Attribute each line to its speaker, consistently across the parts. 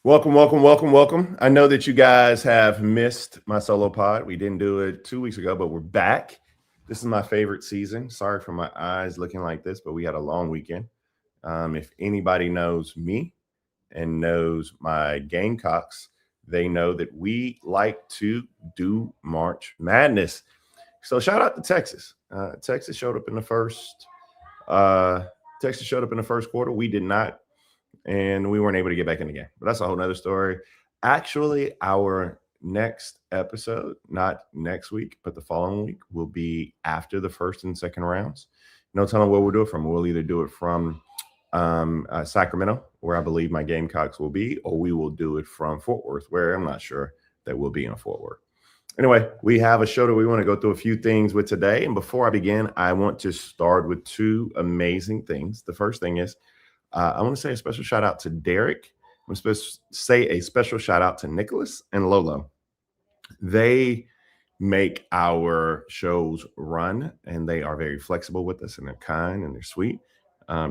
Speaker 1: Welcome, welcome, welcome, welcome. I know that you guys have missed my solo pod. We didn't do it 2 weeks ago, but we're back. This is my favorite season. Sorry for my eyes looking like this, but we had a long weekend. If anybody knows me and knows my Gamecocks, they know that we like to do March Madness. So shout out to Texas. Texas showed up in the first. Texas showed up in the first quarter. We did not, and we weren't able to get back in the game. But that's a whole nother story. Actually, our next episode, not next week, but the following week, will be after the first and second rounds. No telling where we'll do it from. We'll either do it from Sacramento, where I believe my Gamecocks will be, or we will do it from Fort Worth, where I'm not sure that we'll be in Fort Worth. Anyway, we have a show that we want to go through a few things with today. And before I begin, I want to start with two amazing things. The first thing is I want to say a special shout out to Derek. I'm going to say a special shout out to Nikolas and LoLo. They make our shows run, and they are very flexible with us, and they're kind and they're sweet.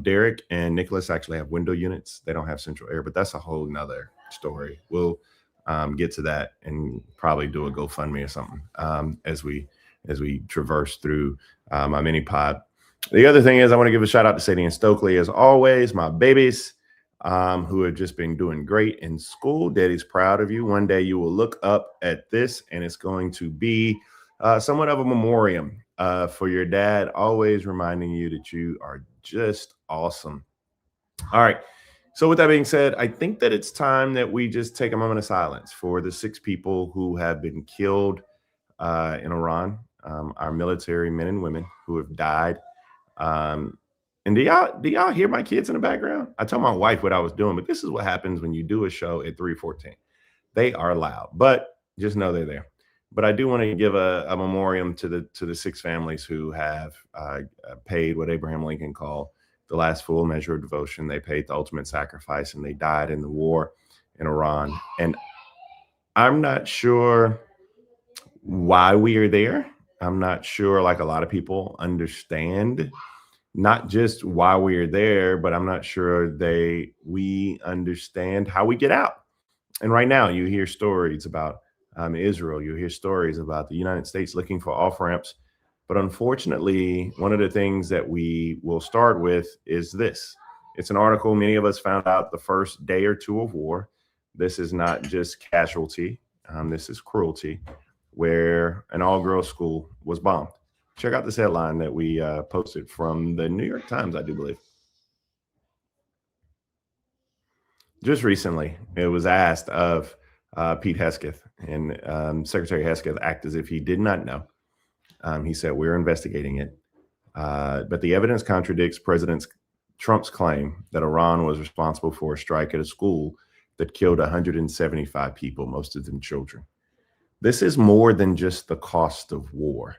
Speaker 1: Derek and Nikolas actually have window units. They don't have central air, but that's a whole nother story. We'll get to that and probably do a GoFundMe or something as we traverse through my mini pod. The other thing is I want to give a shout out to Sadie and Stokely, as always, my babies who have just been doing great in school. Daddy's proud of you. One day you will look up at this, and it's going to be somewhat of a memoriam for your dad, always reminding you that you are just awesome. All right. So with that being said, I think that it's time that we just take a moment of silence for the 6 people who have been killed in Iran, our military men and women who have died. And do y'all hear my kids in the background? I told my wife what I was doing, but this is what happens when you do a show at 3:14. They are loud, but just know they're there. But I do want to give a memoriam to the 6 families who have paid what Abraham Lincoln called the last full measure of devotion. They paid the ultimate sacrifice, and they died in the war in Iran. And I'm not sure why we are there. I'm not sure, like a lot of people understand, not just why we are there, but I'm not sure we understand how we get out. And right now, you hear stories about Israel. You hear stories about the United States looking for off ramps. But unfortunately, one of the things that we will start with is this. It's an article many of us found out the first day or two of war. This is not just casualty. This is cruelty, where an all-girls school was bombed. Check out this headline that we posted from the New York Times, I do believe. Just recently, it was asked of Pete Hesketh, and Secretary Hesketh acted as if he did not know. He said, we're investigating it. But the evidence contradicts President Trump's claim that Iran was responsible for a strike at a school that killed 175 people, most of them children. This is more than just the cost of war.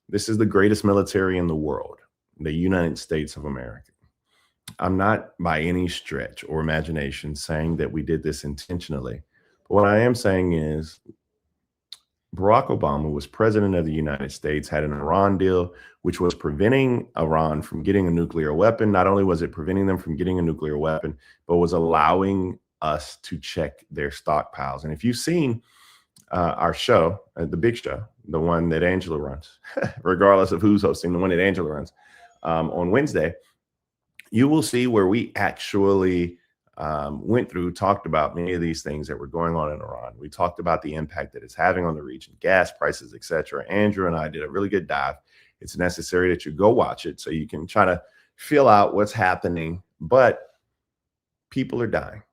Speaker 1: This is the greatest military in the world, the United States of America. I'm not by any stretch or imagination saying that we did this intentionally. But what I am saying is Barack Obama was president of the United States, had an Iran deal, which was preventing Iran from getting a nuclear weapon. Not only was it preventing them from getting a nuclear weapon, but was allowing us to check their stockpiles. And if you've seen our show, the big show, the one that Angela runs, regardless of who's hosting, the one that Angela runs on Wednesday, you will see where we actually talked about many of these things that were going on in Iran. We talked about the impact that it's having on the region, gas prices, etc. Andrew and I did a really good dive. It's necessary that you go watch it so you can try to feel out what's happening. But people are dying.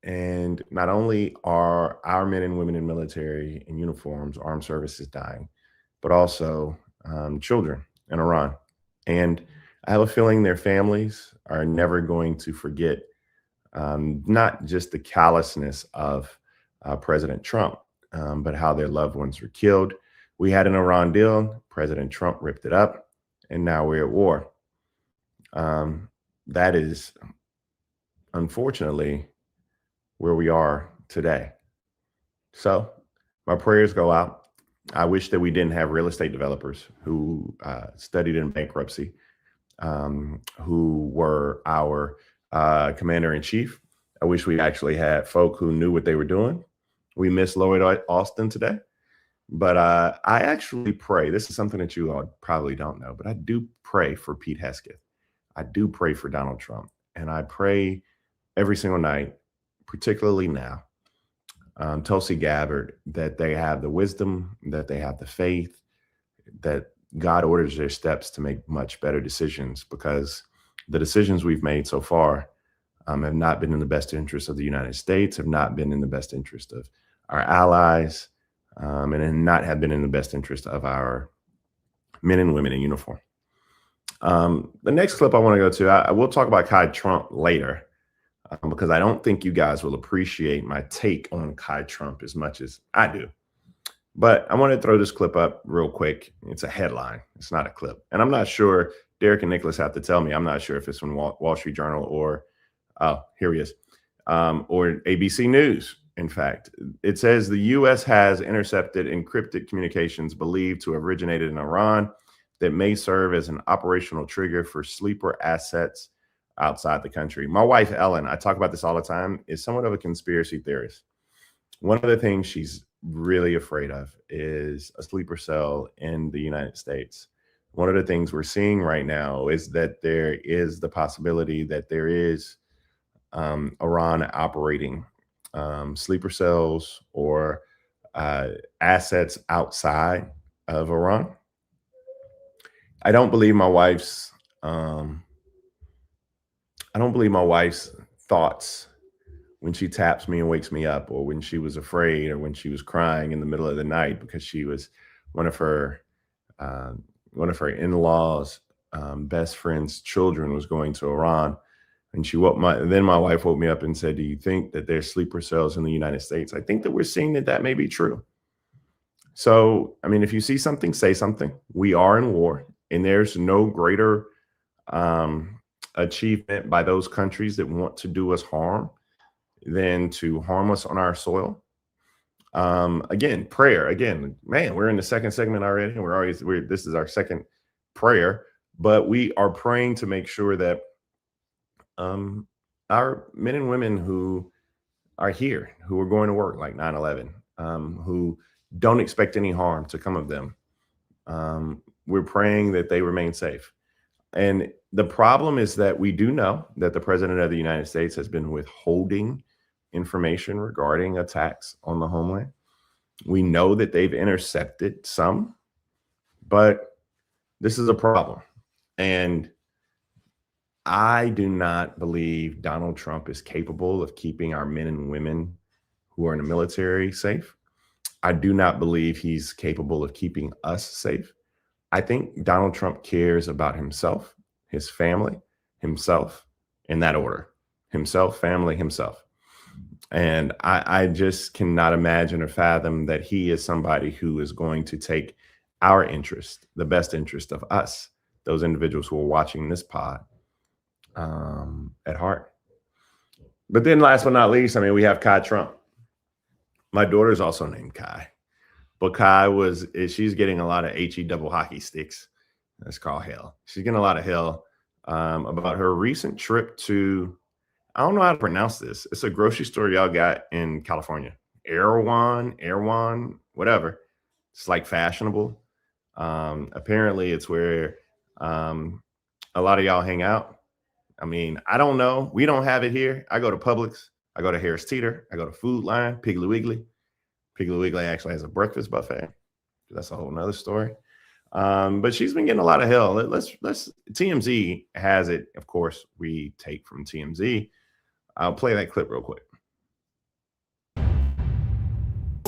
Speaker 1: And not only are our men and women in military and uniforms, armed services dying, but also children in Iran. And I have a feeling their families are never going to forget not just the callousness of President Trump, but how their loved ones were killed. We had an Iran deal. President Trump ripped it up, and now we're at war. That is, unfortunately, where we are today. So my prayers go out. I wish that we didn't have real estate developers who studied in bankruptcy, who were our commander in chief, I wish we actually had folk who knew what they were doing. We miss Lloyd Austin today. But I actually pray. This is something that you all probably don't know, but I do pray for Pete Hesketh. I do pray for Donald Trump. And I pray every single night, particularly now, Tulsi Gabbard, that they have the wisdom, that they have the faith, that God orders their steps to make much better decisions, because the decisions we've made so far have not been in the best interest of the United States, have not been in the best interest of our allies, and not have been in the best interest of our men and women in uniform. The next clip I want to go to, I will talk about Kai Trump later, because I don't think you guys will appreciate my take on Kai Trump as much as I do. But I want to throw this clip up real quick. It's a headline. It's not a clip. And I'm not sure, Derek and Nicholas have to tell me, I'm not sure if it's from Wall Street Journal or, oh, here he is, or ABC News. In fact, it says the U.S. has intercepted encrypted communications believed to have originated in Iran that may serve as an operational trigger for sleeper assets outside the country. My wife, Ellen, I talk about this all the time, is somewhat of a conspiracy theorist. One of the things she's really afraid of is a sleeper cell in the United States. One of the things we're seeing right now is that there is the possibility that there is Iran operating sleeper cells or assets outside of Iran. I don't believe my wife's thoughts when she taps me and wakes me up, or when she was afraid, or when she was crying in the middle of the night because she was one of her in-laws' best friend's children was going to Iran. And then my wife woke me up and said, do you think that there's sleeper cells in the United States? I think that we're seeing that may be true. So, I mean, if you see something, say something. We are in war, and there's no greater achievement by those countries that want to do us harm than to harm us on our soil. Again, prayer. Again, man, we're in the second segment already, and this is our second prayer, but we are praying to make sure that our men and women who are here, who are going to work like 9/11, who don't expect any harm to come of them, we're praying that they remain safe. And the problem is that we do know that the president of the United States has been withholding information regarding attacks on the homeland. We know that they've intercepted some, but this is a problem. And I do not believe Donald Trump is capable of keeping our men and women who are in the military safe. I do not believe he's capable of keeping us safe. I think Donald Trump cares about himself, his family, himself, in that order. Himself, family, himself. And I just cannot imagine or fathom that he is somebody who is going to take our interest, the best interest of us, those individuals who are watching this pod, at heart. But then last but not least, I mean, we have Kai Trump. My daughter's also named Kai, but Kai she's getting a lot of HE double hockey sticks. That's called hell. She's getting a lot of hell about her recent trip to, I don't know how to pronounce this. It's a grocery store y'all got in California. Erewhon, whatever. It's like fashionable. Apparently it's where a lot of y'all hang out. I mean, I don't know. We don't have it here. I go to Publix. I go to Harris Teeter. I go to Food Line, Piggly Wiggly. Piggly Wiggly actually has a breakfast buffet. That's a whole nother story. But she's been getting a lot of hell. TMZ has it. Of course, we take from TMZ. I'll play that clip real quick.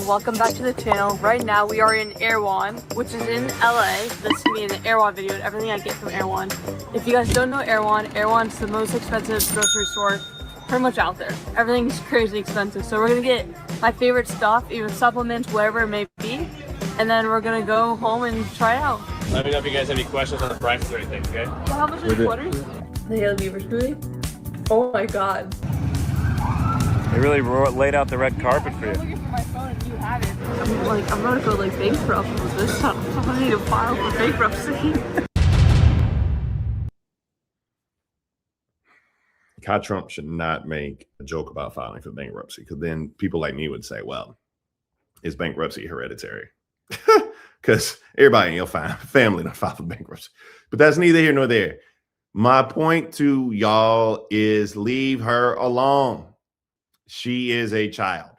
Speaker 2: Welcome back to the channel. Right now we are in Erewhon, which is in LA. This is me in the Erewhon video and everything I get from Erewhon. If you guys don't know Erewhon's the most expensive grocery store pretty much out there. Everything's crazy expensive. So we're gonna get my favorite stuff, even supplements, whatever it may be. And then we're gonna go home and try it out.
Speaker 3: Let me know if you guys have any questions on the prices or anything, okay?
Speaker 2: Well, how much are the sweaters? The Haley Beaver smoothie? Oh my god.
Speaker 3: They really laid out the red carpet for you.
Speaker 2: I'm looking for my phone and you have it. I'm gonna go like bankrupt with this stuff. I need to file for bankruptcy.
Speaker 1: Kai Trump should not make a joke about filing for bankruptcy, because then people like me would say, well, is bankruptcy hereditary? Because everybody in your family don't file for bankruptcy. But that's neither here nor there. My point to y'all is leave her alone. She is a child.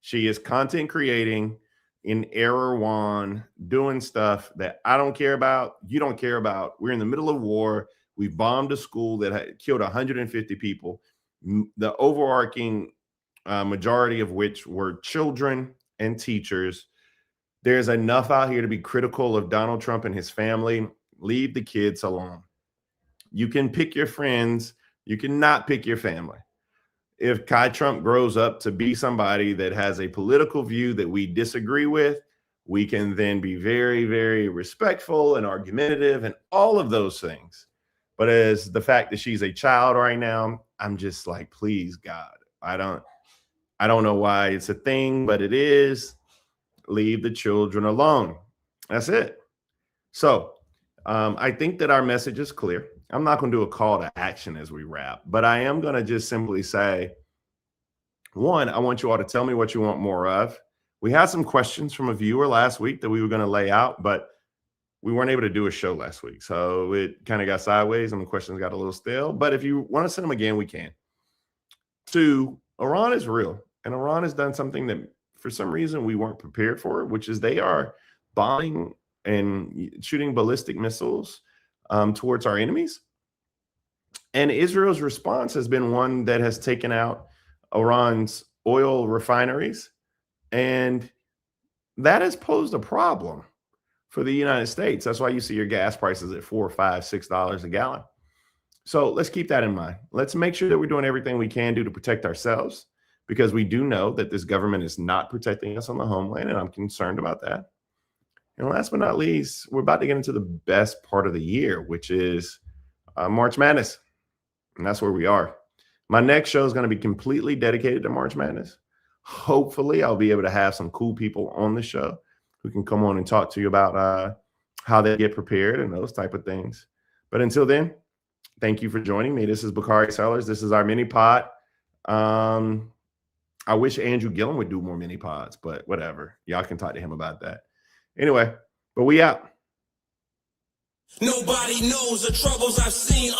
Speaker 1: She is content creating in Erewhon, doing stuff that I don't care about, you don't care about. We're in the middle of war. We bombed a school that had killed 150 people, the overarching majority of which were children and teachers. There's enough out here to be critical of Donald Trump and his family. Leave the kids alone. You can pick your friends. You cannot pick your family. If Kai Trump grows up to be somebody that has a political view that we disagree with, we can then be very, very respectful and argumentative and all of those things. But as the fact that she's a child right now, I'm just like, please, God, I don't know why it's a thing, but it is. Leave the children alone. That's it. So I think that our message is clear. I'm not going to do a call to action as we wrap, but I am going to just simply say, one, I want you all to tell me what you want more of. We had some questions from a viewer last week that we were going to lay out, but we weren't able to do a show last week. So it kind of got sideways and the questions got a little stale. But if you want to send them again, we can. Two, Iran is real. And Iran has done something that for some reason we weren't prepared for, which is they are bombing and shooting ballistic missiles towards our enemies. And Israel's response has been one that has taken out Iran's oil refineries. And that has posed a problem for the United States. That's why you see your gas prices at $4, $5, $6 a gallon. So let's keep that in mind. Let's make sure that we're doing everything we can do to protect ourselves, because we do know that this government is not protecting us on the homeland, and I'm concerned about that. And last but not least, we're about to get into the best part of the year, which is March Madness. And that's where we are. My next show is going to be completely dedicated to March Madness. Hopefully, I'll be able to have some cool people on the show who can come on and talk to you about how they get prepared and those type of things. But until then, thank you for joining me. This is Bakari Sellers. This is our mini pod. I wish Andrew Gillum would do more mini pods, but whatever. Y'all can talk to him about that. Anyway, but we out.
Speaker 4: Nobody knows the troubles I've seen,